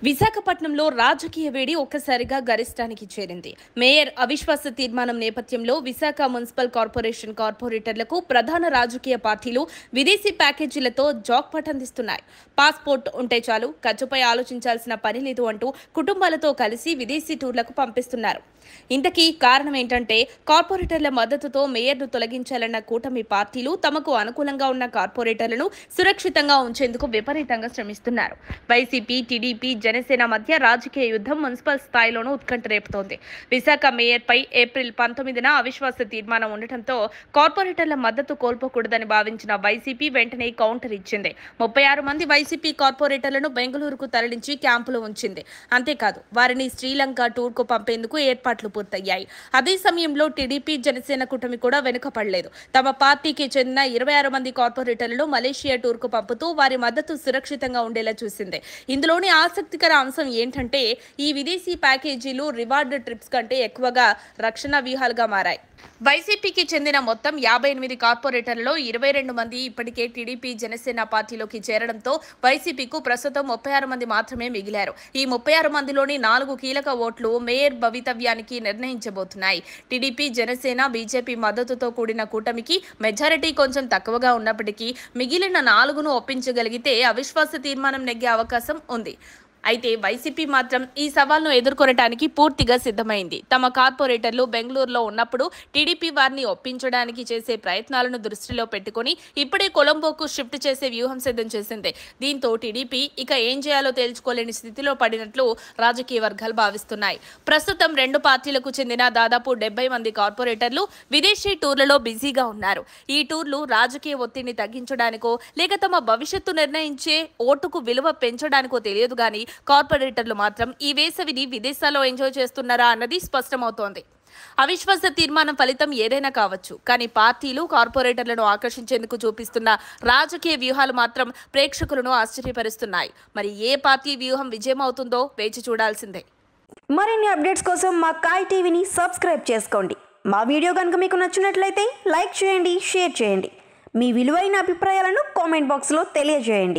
విశాఖపట్నంలో రాజకీయ వేడి ఒక్కసారిగా గరిష్టానికి చేరింది. మేయర్ అవిశ్వాస తీర్మానం నేపథ్యంలో విశాఖ మున్సిపల్ కార్పొరేషన్ కార్పొరేటర్లకు ప్రధాన రాజకీయ పార్టీలు విదేశీ ప్యాకేజీలతో జాక్పాట్ అందిస్తున్నాయి. పాస్పోర్ట్ ఉంటే చాలు, ఖర్చుపై ఆలోచించాల్సిన పని లేదు అంటూ కుటుంబాలతో కలిసి విదేశీ టూర్లకు పంపిస్తున్నారు. ఇంతకీ కారణం ఏంటంటే కార్పొరేటర్ల మద్దతుతో మేయర్ను తొలగించాలన్న కూటమి పార్టీలు తమకు అనుకూలంగా ఉన్న కార్పొరేటర్లను సురక్షితంగా ఉంచేందుకు విపరీతంగా శ్రమిస్తున్నారు. వైసీపీ, టీడీపీ, జనసేన మధ్య రాజకీయ యుద్ధం మున్సిపల్ స్థాయిలోనూ ఉత్కంఠ రేపుతోంది. విశాఖ మేయర్పై ఏప్రిల్ 19న అవిశ్వాస తీర్మానం ఉండటంతో కార్పొరేటర్ల మద్దతు కోల్పోకూడదని భావించిన వైసీపీ వెంటనే కౌంటర్ ఇచ్చింది. 36 మంది వైసీపీ కార్పొరేటర్లను బెంగళూరుకు తరలించి క్యాంపులో ఉంచింది. అంతేకాదు, వారిని శ్రీలంక టూర్కు పంపేందుకు ఏర్పాట్లు పూర్తయ్యాయి. అదే సమయంలో టీడీపీ, జనసేన కూటమి కూడా వెనుకపడలేదు. తమ పార్టీకి చెందిన 26 మంది కార్పొరేటర్లను మలేషియా టూర్కు పంపుతూ వారి మద్దతు సురక్షితంగా ఉండేలా చూసింది. ఇందులోని ఆసక్తికర అంశం ఏంటంటే ఈ విదేశీ ప్యాకేజీలు రివార్డ్ ట్రిప్స్ కంటే ఎక్కువగా రక్షణ వ్యూహాలుగా మారాయి. వైసీపీకి చెందిన మొత్తం 58 కార్పొరేటర్లలో 22 మంది ఇప్పటికే టీడీపీ, జనసేన పార్టీలోకి చేరడంతో వైసీపీకు ప్రస్తుతం 36 మంది మాత్రమే మిగిలారు. ఈ 36 మందిలోని 4 కీలక ఓట్లు మేయర్ భవితవ్యానికి నిర్ణయించబోతున్నాయి. టీడీపీ, జనసేన, బీజేపీ మద్దతుతో కూడిన కూటమికి మెజారిటీ కొంచెం తక్కువగా ఉన్నప్పటికీ మిగిలిన 4ను ఒప్పించగలిగితే అవిశ్వాస తీర్మానం నెగ్గే అవకాశం ఉంది. అయితే వైసీపీ మాత్రం ఈ సవాల్ను ఎదుర్కొనడానికి పూర్తిగా సిద్ధమైంది. తమ కార్పొరేటర్లు బెంగళూరులో ఉన్నప్పుడు టీడీపీ వారిని ఒప్పించడానికి చేసే ప్రయత్నాలను దృష్టిలో పెట్టుకుని ఇప్పుడే కొలంబోకు షిఫ్ట్ చేసే వ్యూహం సిద్ధం చేసింది. దీంతో టీడీపీ ఇక ఏం చేయాలో తేల్చుకోలేని స్థితిలో పడినట్లు రాజకీయ వర్గాలు భావిస్తున్నాయి. ప్రస్తుతం రెండు పార్టీలకు చెందిన దాదాపు 70 మంది కార్పొరేటర్లు విదేశీ టూర్లలో బిజీగా ఉన్నారు. ఈ టూర్లు రాజకీయ ఒత్తిడిని తగ్గించడానికో లేక తమ భవిష్యత్తు నిర్ణయించే ఓటుకు విలువ పెంచడానికో తెలియదు గానీ కార్పొరేటర్లు మాత్రం ఈ వేసవిని విదేశాల్లో ఎంజాయ్ చేస్తున్నారా అన్నది స్పష్టమవుతోంది. అవిశ్వాస తీర్మానం ఫలితం ఏదైనా కావచ్చు, కానీ పార్టీలు కార్పొరేటర్లను ఆకర్షించేందుకు చూపిస్తున్న రాజకీయ వ్యూహాలు మాత్రం ప్రేక్షకులను ఆశ్చర్యపరుస్తున్నాయి. మరి ఏ పార్టీ వ్యూహం విజయమవుతుందో వేచి చూడాల్సిందే. మరిన్ని అప్డేట్స్ కోసం మా కాయ్ టీవీని సబ్స్క్రైబ్ చేసుకోండి. మా వీడియో కనుక మీకు నచ్చినట్లయితే లైక్ చేయండి, షేర్ చేయండి. మీ విలువైన అభిప్రాయాలను కామెంట్ బాక్స్లో తెలియజేయండి.